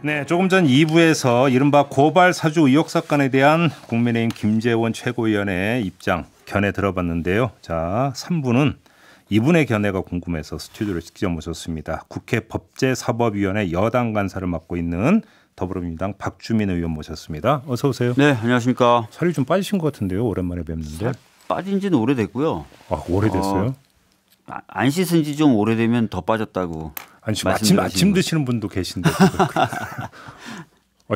네, 조금 전 2부에서 이른바 고발 사주 의혹 사건에 대한 국민의힘 김재원 최고위원의 입장 견해 들어봤는데요. 자, 3부는 이분의 견해가 궁금해서 스튜디오를 직접 모셨습니다. 국회 법제사법위원회 여당 간사를 맡고 있는 더불어민주당 박주민 의원 모셨습니다. 어서 오세요. 네, 안녕하십니까. 살이 좀 빠지신 것 같은데요. 오랜만에 뵙는데. 빠진 지는 오래됐고요. 아, 오래됐어요? 안 씻은 지 좀 오래되면 더 빠졌다고. 아침 드시는 분도 계신데.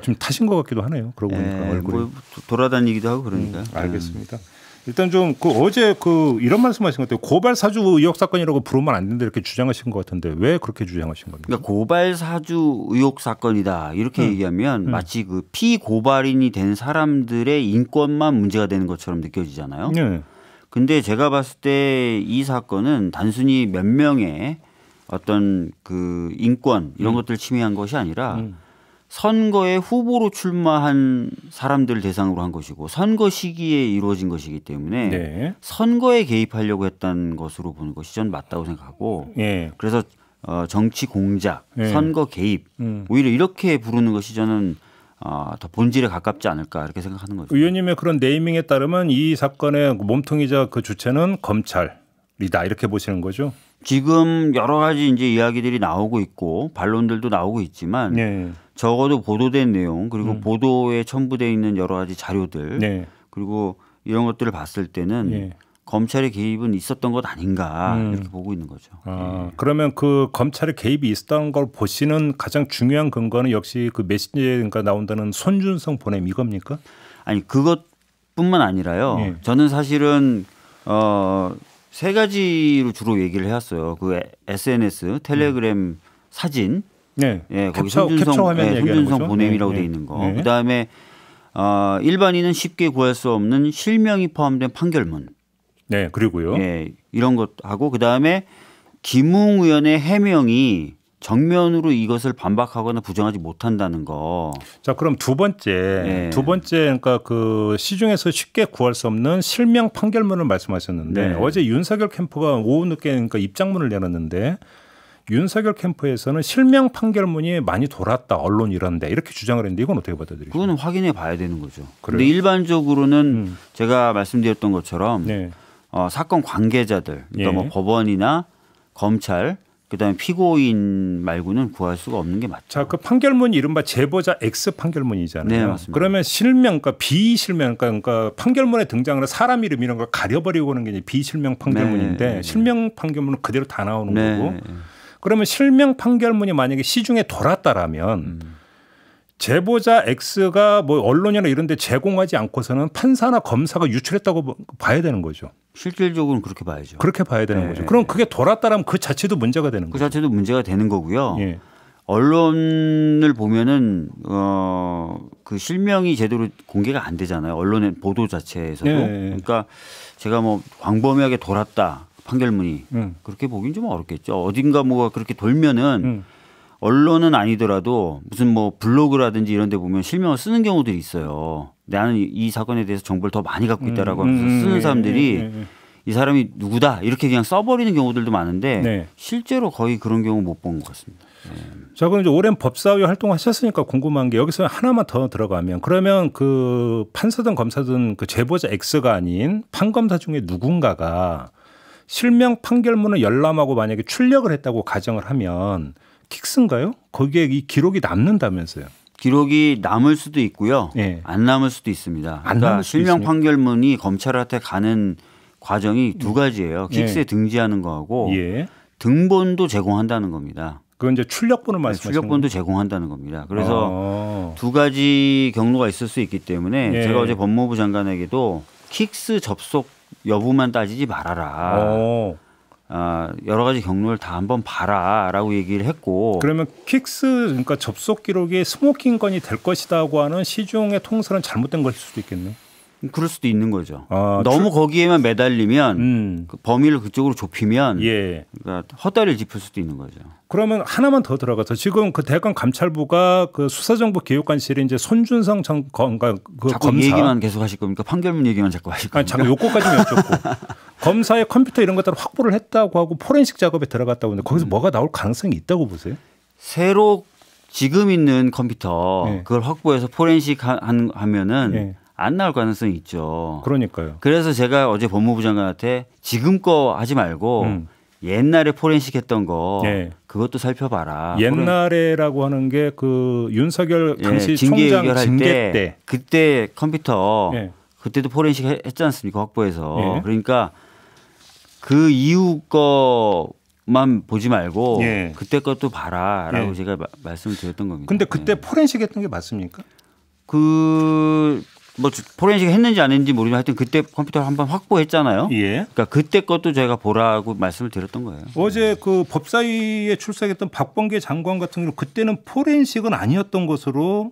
좀 타신 것 같기도 하네요. 그러고 보니까 얼굴이. 뭐 돌아다니기도 하고 그러니까요. 알겠습니다. 일단 좀 어제 이런 말씀하신 것 같아요. 고발 사주 의혹 사건이라고 부르면 안 된다 이렇게 주장하신 것 같은데 왜 그렇게 주장하신 겁니까? 그러니까 고발 사주 의혹 사건이다 이렇게 얘기하면 마치 그 피고발인이 된 사람들의 인권만 문제가 되는 것처럼 느껴지잖아요. 네. 근데 제가 봤을 때 이 사건은 단순히 몇 명의 어떤 그 인권 이런 것들을 침해한 것이 아니라 선거에 후보로 출마한 사람들을 대상으로 한 것이고 선거 시기에 이루어진 것이기 때문에 네. 선거에 개입하려고 했던 것으로 보는 것이 전 맞다고 생각하고 네. 그래서 정치 공작, 네. 선거 개입 오히려 이렇게 부르는 것이 저는 더 본질에 가깝지 않을까 이렇게 생각하는 거죠. 의원님의 그런 네이밍에 따르면 이 사건의 몸통이자 그 주체는 검찰이다 이렇게 보시는 거죠? 지금 여러 가지 이제 이야기들이 나오고 있고 반론들도 나오고 있지만 네. 적어도 보도된 내용 그리고 보도에 첨부되어 있는 여러 가지 자료들 네. 그리고 이런 것들을 봤을 때는 네. 검찰의 개입은 있었던 것 아닌가 이렇게 보고 있는 거죠. 그러면 그 검찰의 개입이 있었던 걸 보시는 가장 중요한 근거는 역시 그 메시지가 나온다는 손준성 보냄 이겁니까? 아니 그것뿐만 아니라요. 네. 저는 사실은 세 가지로 주로 얘기를 해왔어요. 그 SNS, 텔레그램 사진, 네, 예, 거기 손준성 보냄이라고 돼 있는 거. 그 다음에 일반인은 쉽게 구할 수 없는 실명이 포함된 판결문. 네, 그리고요. 예, 이런 것하고 그 다음에 김웅 의원의 해명이 정면으로 이것을 반박하거나 부정하지 못한다는 거. 자, 그럼 두 번째, 그러니까 그 시중에서 쉽게 구할 수 없는 실명 판결문을 말씀하셨는데 어제 윤석열 캠프가 오후 늦게 그러니까 입장문을 내놨는데 윤석열 캠프에서는 실명 판결문이 많이 돌았다 언론 이런데 이렇게 주장을 했는데 이건 어떻게 받아들이십니까? 그거는 확인해 봐야 되는 거죠. 그런데 일반적으로는 제가 말씀드렸던 것처럼 사건 관계자들, 그러니까 뭐 법원이나 검찰 그다음에 피고인 말고는 구할 수가 없는 게 맞죠. 자, 그 판결문이 이른바 제보자 X 판결문이잖아요. 네, 맞습니다. 그러면 실명, 그러니까 비실명, 그러니까 판결문에 등장하는 사람 이름 이런 걸 가려버리고 하는 게 이제 비실명 판결문인데 실명 판결문은 그대로 다 나오는 거고. 그러면 실명 판결문이 만약에 시중에 돌았다라면 제보자 X가 뭐 언론이나 이런 데 제공하지 않고서는 판사나 검사가 유출했다고 봐야 되는 거죠. 실질적으로는 그렇게 봐야죠. 그렇게 봐야 되는 거죠. 그럼 그게 돌았다라면 그 자체도 문제가 되는 거죠. 그 자체도 문제가 되는 거고요. 언론을 보면은 그 실명이 제대로 공개가 안 되잖아요. 언론의 보도 자체에서도. 그러니까 제가 뭐 광범위하게 돌았다 판결문이 그렇게 보긴 좀 어렵겠죠. 어딘가 뭐가 그렇게 돌면은 언론은 아니더라도 무슨 뭐 블로그라든지 이런 데 보면 실명을 쓰는 경우들이 있어요. 나는 이 사건에 대해서 정보를 더 많이 갖고 있다라고 하면서 쓰는 사람들이 이 사람이 누구다 이렇게 그냥 써버리는 경우들도 많은데 실제로 거의 그런 경우 못 본 것 같습니다. 자, 그럼 이제 오랜 법사위 활동하셨으니까 궁금한 게 여기서 하나만 더 들어가면 그러면 그 판사든 검사든 그 제보자 X가 아닌 판검사 중에 누군가가 실명 판결문을 열람하고 만약에 출력을 했다고 가정을 하면 킥스인가요? 거기에 이 기록이 남는다면서요? 기록이 남을 수도 있고요. 안 남을 수도 있습니다. 그러니까 실명 판결문이 검찰한테 가는 과정이 두 가지예요. 킥스에 등재하는 거하고 등본도 제공한다는 겁니다. 그건 이제 출력본을 말씀하시는 거예요? 출력본도 제공한다는 겁니다. 그래서 두 가지 경로가 있을 수 있기 때문에 제가 어제 법무부 장관에게도 킥스 접속 여부만 따지지 말아라. 여러 가지 경로를 다 한번 봐라라고 얘기를 했고. 그러면 킥스 그러니까 접속 기록이 스모킹 건이 될 것이다고 하는 시중의 통설은 잘못된 것일 수도 있겠네요. 그럴 수도 있는 거죠. 너무 거기에만 매달리면 그 범위를 그쪽으로 좁히면 그러니까 헛다리를 짚을 수도 있는 거죠. 그러면 하나만 더 들어가서 지금 그 대검 감찰부가 그 수사정보기획관실에 이제 손준성 그 자꾸 검사 얘기만 계속 하실 겁니까? 판결문 얘기만 자꾸 하실 겁니까? 잠깐 요거까지만 여쭙고 검사의 컴퓨터 이런 것들을 확보를 했다고 하고 포렌식 작업에 들어갔다고 하는데 거기서 뭐가 나올 가능성이 있다고 보세요? 새로 지금 있는 컴퓨터 그걸 확보해서 포렌식 하면은 안 나올 가능성이 있죠. 그러니까요. 그래서 제가 어제 법무부 장관한테 지금 거 하지 말고 옛날에 포렌식 했던 거 그것도 살펴봐라. 옛날에라고 하는 게 그 윤석열 당시 총장 징계 때 그때 컴퓨터 그때도 포렌식 했지 않습니까? 확보해서. 그러니까 그 이후 거만 보지 말고 그때 것도 봐라라고 제가 말씀을 드렸던 겁니다. 근데 그때 포렌식 했던 게 맞습니까? 뭐 포렌식 했는지 안 했는지 모르지만 하여튼 그때 컴퓨터를 한번 확보했잖아요. 그러니까 그때 것도 제가 보라고 말씀을 드렸던 거예요. 어제 그 법사위에 출석했던 박범계 장관 같은 경우 그때는 포렌식은 아니었던 것으로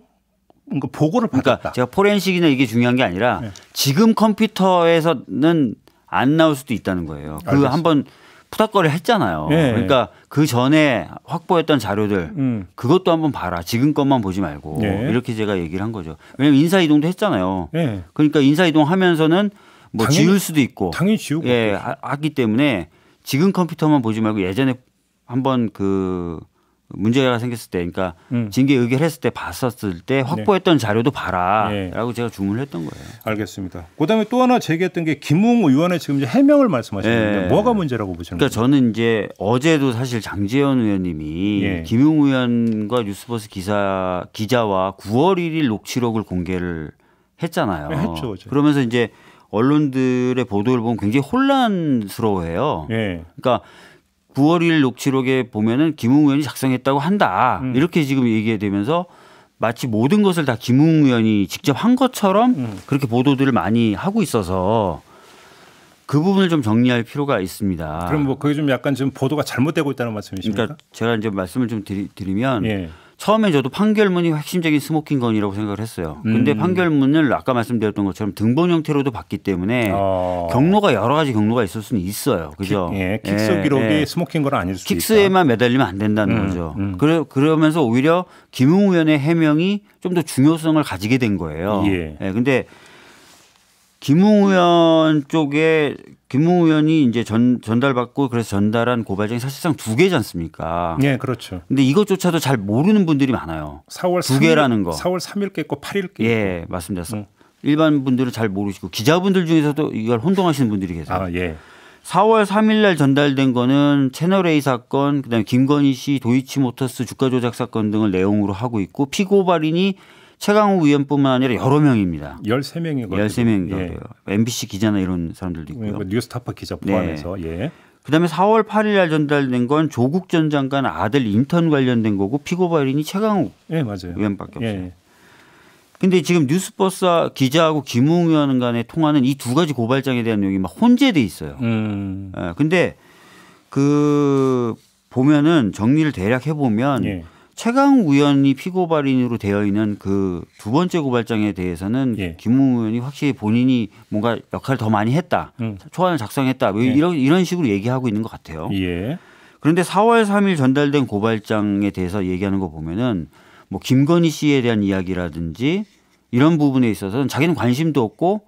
그러니까 보고를 받았다. 그러니까 제가 포렌식이나 이게 중요한 게 아니라 지금 컴퓨터에서는 안 나올 수도 있다는 거예요. 그 한번 푸닥거리 했잖아요. 그러니까 그 전에 확보했던 자료들 그것도 한번 봐라. 지금 것만 보지 말고 이렇게 제가 얘기를 한 거죠. 왜냐하면 인사이동도 했잖아요. 그러니까 인사이동하면서는 뭐 당연히, 지울 수도 있고 당연히 지우고 하기 때문에 지금 컴퓨터만 보지 말고 예전에 한번 그 문제가 생겼을 때 그러니까 징계 의결했을 때 봤었을 때 확보했던 자료도 봐라라고 제가 주문을 했던 거예요. 알겠습니다. 그다음에 또 하나 제기했던 게 김웅 의원의 지금 이제 해명을 말씀하셨는데 뭐가 문제라고 보시는 거예요? 그러니까 저는 이제 어제도 사실 장제원 의원님이 김웅 의원과 뉴스버스 기자와 9월 1일 녹취록을 공개를 했잖아요. 했죠. 어제. 그러면서 이제 언론들의 보도를 보면 굉장히 혼란스러워해요. 그러니까 9월 1일 녹취록에 보면은 김웅 의원이 작성했다고 한다. 이렇게 지금 얘기되면서 마치 모든 것을 다 김웅 의원이 직접 한 것처럼 그렇게 보도들을 많이 하고 있어서 그 부분을 좀 정리할 필요가 있습니다. 그럼 뭐 그게 좀 약간 지금 보도가 잘못되고 있다는 말씀이십니까? 그러니까 제가 이제 말씀을 좀 드리면 처음에 저도 판결문이 핵심적인 스모킹 건이라고 생각을 했어요. 근데 판결문을 아까 말씀드렸던 것처럼 등본 형태로도 봤기 때문에 경로가 여러 가지 경로가 있을 수는 있어요. 그죠? 킥스 기록이 스모킹 건 아닐 수도 있다. 킥스에만 매달리면 안 된다는 거죠. 그러면서 오히려 김웅 의원의 해명이 좀 더 중요성을 가지게 된 거예요. 근데 김웅 의원 쪽에 김웅 의원이 이제 전달받고 그래서 전달한 고발장이 사실상 2개지 않습니까? 그렇죠. 근데 이것조차도 잘 모르는 분들이 많아요. 4월 2개라는 거. 4월 3일 게 있고 8일 게 있고. 맞습니다. 일반 분들은 잘 모르시고 기자분들 중에서도 이걸 혼동하시는 분들이 계세요. 4월 3일 날 전달된 거는 채널A 사건, 그다음에 김건희 씨 도이치모터스 주가 조작 사건 등을 내용으로 하고 있고 피고발인이 최강욱 의원뿐만 아니라 여러 명입니다. 13명이거든요. 13명이고요. MBC 기자나 이런 사람들도 있고요. 뉴스타파 기자 포함해서. 그다음에 4월 8일 날 전달된 건 조국 전 장관 아들 인턴 관련된 거고 피고발인이 최강욱 맞아요. 의원밖에 없어요. 근데 지금 뉴스버스 기자하고 김웅 의원 간의 통화는 이 2가지 고발장에 대한 내용이 막 혼재돼 있어요. 근데 그 보면은 정리를 대략 해보면 최강욱 의원이 피고발인으로 되어 있는 그 2번째 고발장에 대해서는 김웅 의원이 확실히 본인이 뭔가 역할을 더 많이 했다. 초안을 작성했다. 이런 식으로 얘기하고 있는 것 같아요. 그런데 4월 3일 전달된 고발장에 대해서 얘기하는 거 보면은 뭐 김건희 씨에 대한 이야기라든지 이런 부분에 있어서는 자기는 관심도 없고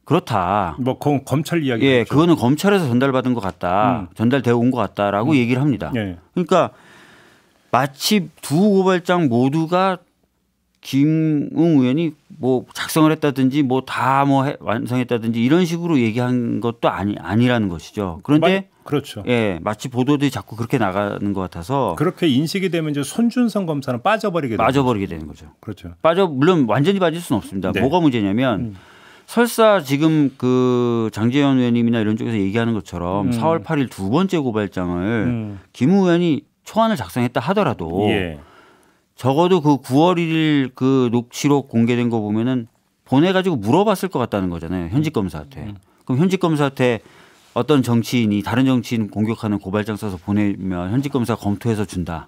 그렇다. 뭐 검찰 이야기. 그거는 검찰에서 전달받은 것 같다. 전달되어 온 것 같다라고 얘기를 합니다. 그러니까 마치 2 고발장 모두가 김웅 의원이 뭐 작성을 했다든지 뭐 다 뭐 완성했다든지 이런 식으로 얘기한 것도 아니라는 것이죠. 그런데 그렇죠. 마치 보도들이 자꾸 그렇게 나가는 것 같아서 그렇게 인식이 되면 이제 손준성 검사는 빠져버리게 되는 거죠. 그렇죠. 물론 완전히 빠질 수는 없습니다. 뭐가 문제냐면 설사 지금 그 장제원 의원님이나 이런 쪽에서 얘기하는 것처럼 4월 8일 2번째 고발장을 김웅 의원이 초안을 작성했다 하더라도 적어도 그 9월 1일 그 녹취록 공개된 거 보면은 보내가지고 물어봤을 것 같다는 거잖아요. 현직 검사한테. 그럼 현직 검사한테 어떤 정치인이 다른 정치인 공격하는 고발장 써서 보내면 현직 검사가 검토해서 준다.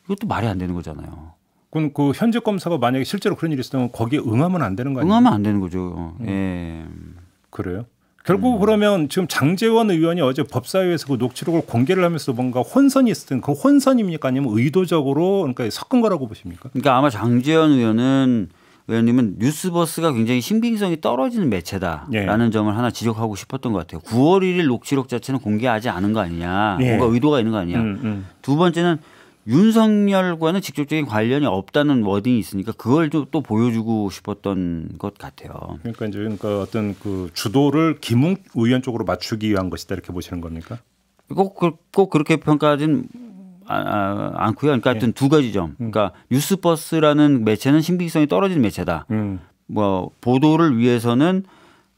이것도 말이 안 되는 거잖아요. 그럼 그 현직 검사가 만약에 실제로 그런 일이 있으면 거기에 응하면 안 되는 거 아니에요? 응하면 안 되는 거죠. 그래요? 결국 그러면 지금 장제원 의원이 어제 법사위에서 그 녹취록을 공개를 하면서 뭔가 혼선이 있었던 그 혼선입니까? 아니면 의도적으로 그러니까 섞은 거라고 보십니까? 그러니까 아마 장제원 의원님은 뉴스버스가 굉장히 신빙성이 떨어지는 매체다라는 점을 하나 지적하고 싶었던 것 같아요. 9월 1일 녹취록 자체는 공개하지 않은 거 아니냐. 뭔가 의도가 있는 거 아니냐. 2번째는 윤석열과는 직접적인 관련이 없다는 워딩이 있으니까 그걸 또 보여주고 싶었던 것 같아요. 그러니까 이제 어떤 그 주도를 김웅 의원 쪽으로 맞추기 위한 것이다 이렇게 보시는 겁니까? 꼭 그렇게 평가하진 않고요. 그러니까 하여튼 두 가지 점. 그러니까 뉴스버스라는 매체는 신빙성이 떨어지는 매체다. 뭐 보도를 위해서는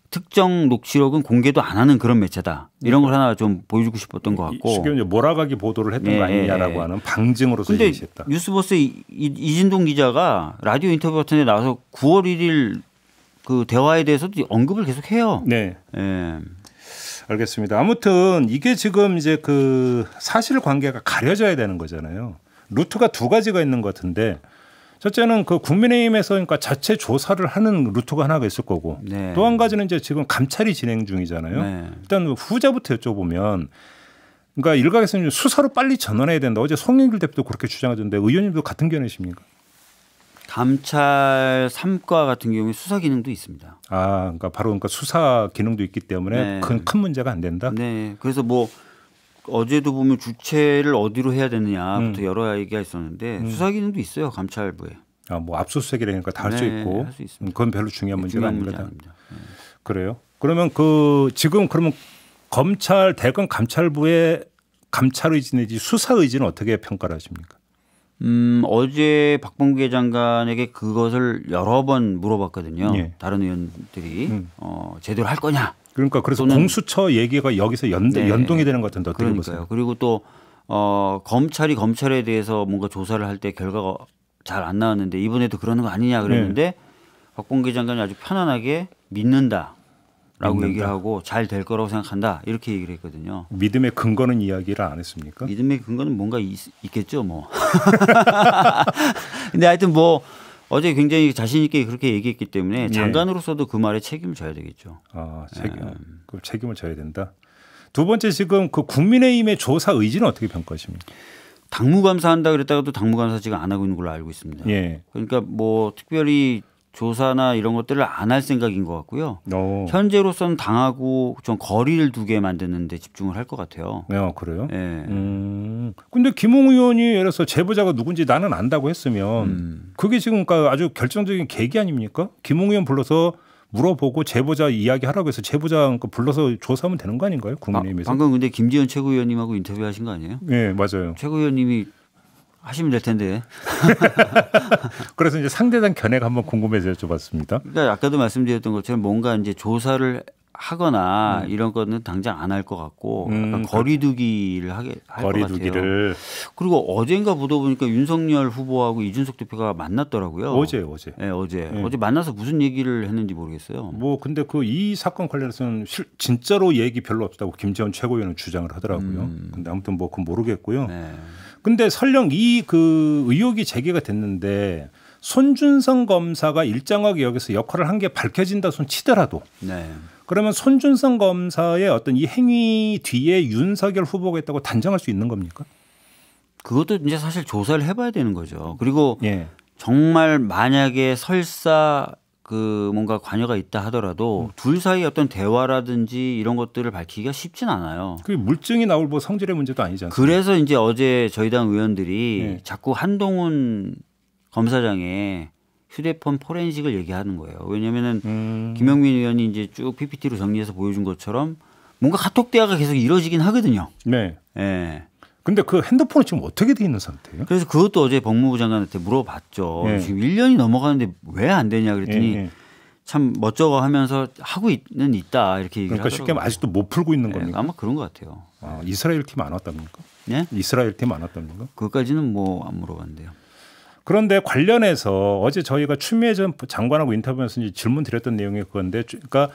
특정 녹취록은 공개도 안 하는 그런 매체다. 이런 걸 하나 좀 보여주고 싶었던 것 같고. 쉽게 이제 몰아가기 보도를 했던 거 아니냐라고 하는 방증으로서 제시했다. 뉴스버스 이진동 기자가 라디오 인터뷰 같은 데 나와서 9월 1일 그 대화에 대해서도 언급을 계속 해요. 네. 알겠습니다. 아무튼 이게 지금 이제 그 사실관계가 가려져야 되는 거잖아요. 루트가 두 가지가 있는 것 같은데 첫째는 그 국민의힘에서 그러니까 자체 조사를 하는 루트가 하나가 있을 거고 네. 또 한 가지는 이제 지금 감찰이 진행 중이잖아요. 네. 일단 후자부터 여쭤보면 그러니까 일각에서는 수사로 빨리 전환해야 된다. 어제 송영길 대표도 그렇게 주장하던데 의원님도 같은 견해십니까? 감찰 3과 같은 경우에 수사 기능도 있습니다. 그러니까 바로 수사 기능도 있기 때문에 큰 문제가 안 된다. 네. 그래서 뭐 어제도 보면 주체를 어디로 해야 되느냐부터 여러 얘기가 있었는데 수사 기능도 있어요. 감찰부에. 뭐 압수수색이라니까 다 할 수 있고. 할 수 있습니다. 그건 별로 중요한 문제가 아닙니다. 네. 그래요? 그러면 지금 그러면 검찰 대검 감찰부의 감찰 의지 내지 수사 의지는 어떻게 평가를 하십니까? 어제 박범계 장관에게 그것을 여러 번 물어봤거든요. 예. 다른 의원들이 제대로 할 거냐. 그러니까 그래서 공수처 얘기가 여기서 연동이 되는 것 같은데 어떻게 그러니까요. 보세요? 그리고 또 검찰이 검찰에 대해서 뭔가 조사를 할 때 결과가 잘 안 나왔는데 이번에도 그러는 거 아니냐 그랬는데 박범계 장관이 아주 편안하게 믿는다라고 얘기를 하고 잘 될 거라고 생각한다 이렇게 얘기를 했거든요. 믿음의 근거는 이야기를 안 했습니까? 믿음의 근거는 뭔가 있겠죠 뭐. 근데 하여튼 뭐 어제 굉장히 자신 있게 그렇게 얘기했기 때문에 장관으로서도 그 말에 책임을 져야 되겠죠. 그 책임을 져야 된다. 두 번째 지금 그 국민의힘의 조사 의지는 어떻게 평가하십니까? 당무감사한다 그랬다가도 당무감사 지금 안 하고 있는 걸로 알고 있습니다. 예. 그러니까 뭐 특별히 조사나 이런 것들을 안 할 생각인 것 같고요. 현재로서는 당하고 좀 거리를 두게 만드는 데 집중을 할 것 같아요. 그래요? 예. 근데 김웅 의원이 예를 들어서 제보자가 누군지 나는 안다고 했으면 그게 지금 그러니까 아주 결정적인 계기 아닙니까? 김웅 의원 불러서 물어보고 제보자 이야기하라고 해서 제보자 불러서 조사하면 되는 거 아닌가요? 국민의힘에서. 방금 근데 김지현 최고위원님하고 인터뷰하신 거 아니에요? 네, 맞아요. 최고위원님이 하시면 될 텐데. 그래서 이제 상대당 견해가 한번 궁금해서 여쭤봤습니다. 그러니까 아까도 말씀드렸던 것처럼 뭔가 이제 조사를 하거나 이런 거는 당장 안 할 것 같고 약간 거리두기를 할 것 같아요. 그리고 어젠가 보다 보니까 윤석열 후보하고 이준석 대표가 만났더라고요. 어제. 네, 어제 만나서 무슨 얘기를 했는지 모르겠어요. 뭐 근데 이 사건 관련해서는 진짜로 얘기 별로 없다고 김재원 최고위원은 주장을 하더라고요. 근데 아무튼 뭐 그건 모르겠고요. 네. 근데 설령 그 의혹이 제기가 됐는데 손준성 검사가 일정하게 여기서 역할을 한 게 밝혀진다 손 치더라도 그러면 손준성 검사의 어떤 이 행위 뒤에 윤석열 후보가 있다고 단정할 수 있는 겁니까? 그것도 이제 사실 조사를 해봐야 되는 거죠. 그리고 정말 만약에 설사 그 뭔가 관여가 있다 하더라도 둘 사이 어떤 대화라든지 이런 것들을 밝히기가 쉽진 않아요. 그 물증이 나올 뭐 성질의 문제도 아니지 않습니까? 그래서 이제 어제 저희 당 의원들이 자꾸 한동훈 검사장의 휴대폰 포렌식을 얘기하는 거예요. 왜냐하면은 김영민 의원이 이제 쭉 PPT로 정리해서 보여준 것처럼 뭔가 카톡 대화가 계속 이루어지긴 하거든요. 네. 근데 그 핸드폰은 지금 어떻게 돼 있는 상태예요? 그래서 그것도 어제 법무부 장관한테 물어봤죠. 지금 1년이 넘어가는데 왜 안 되냐 그랬더니 참 멋쩍어 하면서 하고 있다 이렇게 얘기를 그러니까 쉽게 말하면 아직도 못 풀고 있는 겁니까? 아마 그런 것 같아요. 이스라엘 팀 안 왔답니까? 네? 이스라엘 팀 안 왔답니까? 그것까지는 뭐 안 물어봤는데요. 그런데 관련해서 어제 저희가 추미애 전 장관하고 인터뷰에서 질문 드렸던 내용이 그건데 그러니까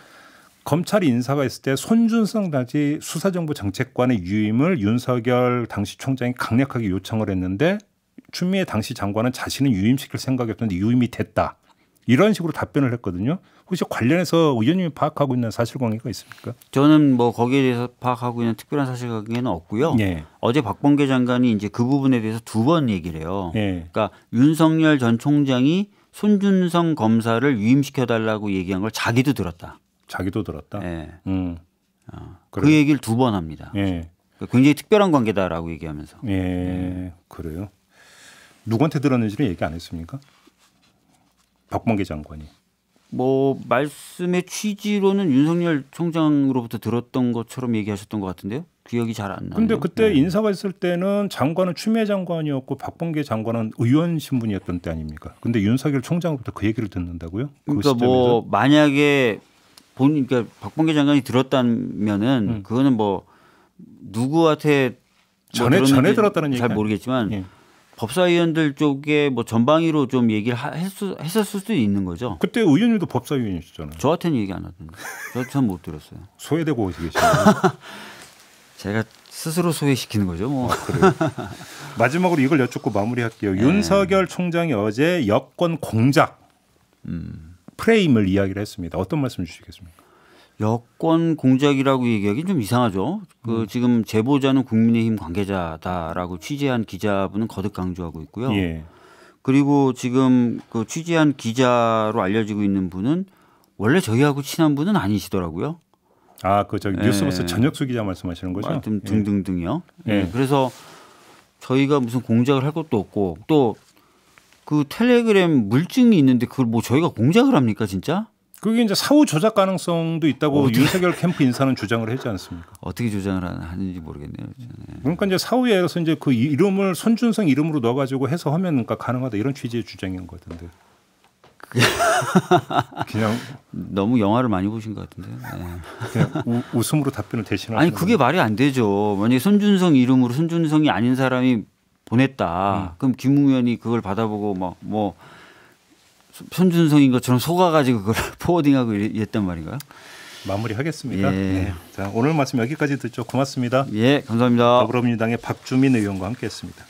검찰 인사가 있을 때 손준성 당시 수사정보 정책관의 유임을 윤석열 당시 총장이 강력하게 요청을 했는데 추미애 당시 장관은 자신은 유임시킬 생각이 없는데 유임이 됐다. 이런 식으로 답변을 했거든요. 혹시 관련해서 의원님이 파악하고 있는 사실관계가 있습니까? 저는 뭐 거기에 대해서 파악하고 있는 특별한 사실관계는 없고요. 어제 박범계 장관이 이제 그 부분에 대해서 2번 얘기를 해요. 그러니까 윤석열 전 총장이 손준성 검사를 유임시켜달라고 얘기한 걸 자기도 들었다. 자기도 들었다. 그 얘기를 2번 합니다. 굉장히 특별한 관계다라고 얘기하면서. 그래요. 누구한테 들었는지는 얘기 안 했습니까? 박범계 장관이. 뭐 말씀의 취지로는 윤석열 총장으로부터 들었던 것처럼 얘기하셨던 것 같은데요. 기억이 잘 안 나요. 근데 그때 인사가 있을 때는 장관은 추미애 장관이었고 박범계 장관은 의원 신분이었던 때 아닙니까? 근데 윤석열 총장으로부터 그 얘기를 듣는다고요? 그러니까 뭐 만약에 그러니까 박범계 장관이 들었다면은 그거는 뭐 누구한테 뭐 전에 들었다는 얘기 잘 모르겠지만 예. 법사위원들 쪽에 뭐 전방위로 좀 얘기를 했었을 수도 있는 거죠. 그때 의원님도 법사위원이셨잖아요. 저한테는 얘기 안 하던데. 전 못 들었어요. 소외되고 계시네요. 제가 스스로 소외시키는 거죠. 뭐. 그래요. 마지막으로 이걸 여쭙고 마무리할게요. 네. 윤석열 총장이 어제 여권 공작 프레임을 이야기를 했습니다. 어떤 말씀 주시겠습니까? 여권 공작이라고 얘기하기 좀 이상하죠. 지금 제보자는 국민의힘 관계자다라고 취재한 기자분은 거듭 강조하고 있고요. 예. 그리고 지금 그 취재한 기자로 알려지고 있는 분은 원래 저희하고 친한 분은 아니시더라고요. 아, 그 저기 뉴스버스 전혁수 기자 말씀하시는 거죠? 좀 등등등이요. 예. 그래서 저희가 무슨 공작을 할 것도 없고 또 그 텔레그램 물증이 있는데 그걸 뭐 저희가 공작을 합니까, 진짜? 그게 이제 사후 조작 가능성도 있다고 윤석열 캠프 인사는 주장을 하지 않습니까? 어떻게 주장을 하는지 모르겠네요. 그러니까 이제 사후에서 이제 그 이름을 손준성 이름으로 넣어가지고 해서 하면 그러니까 가능하다 이런 취지의 주장인 것 같은데. 그냥 너무 영화를 많이 보신 것 같은데요. 네. 그냥 웃음으로 답변을 대신하는. 아니 그게 말이 안 되죠. 만약에 손준성 이름으로 손준성이 아닌 사람이 보냈다. 그럼 김웅현이 그걸 받아보고 뭐 손준성인 것처럼 속아가지고 그걸 포워딩하고 이랬단 말인가요? 마무리하겠습니다. 예. 네. 자, 오늘 말씀 여기까지 듣죠. 고맙습니다. 예, 감사합니다. 더불어민주당의 박주민 의원과 함께했습니다.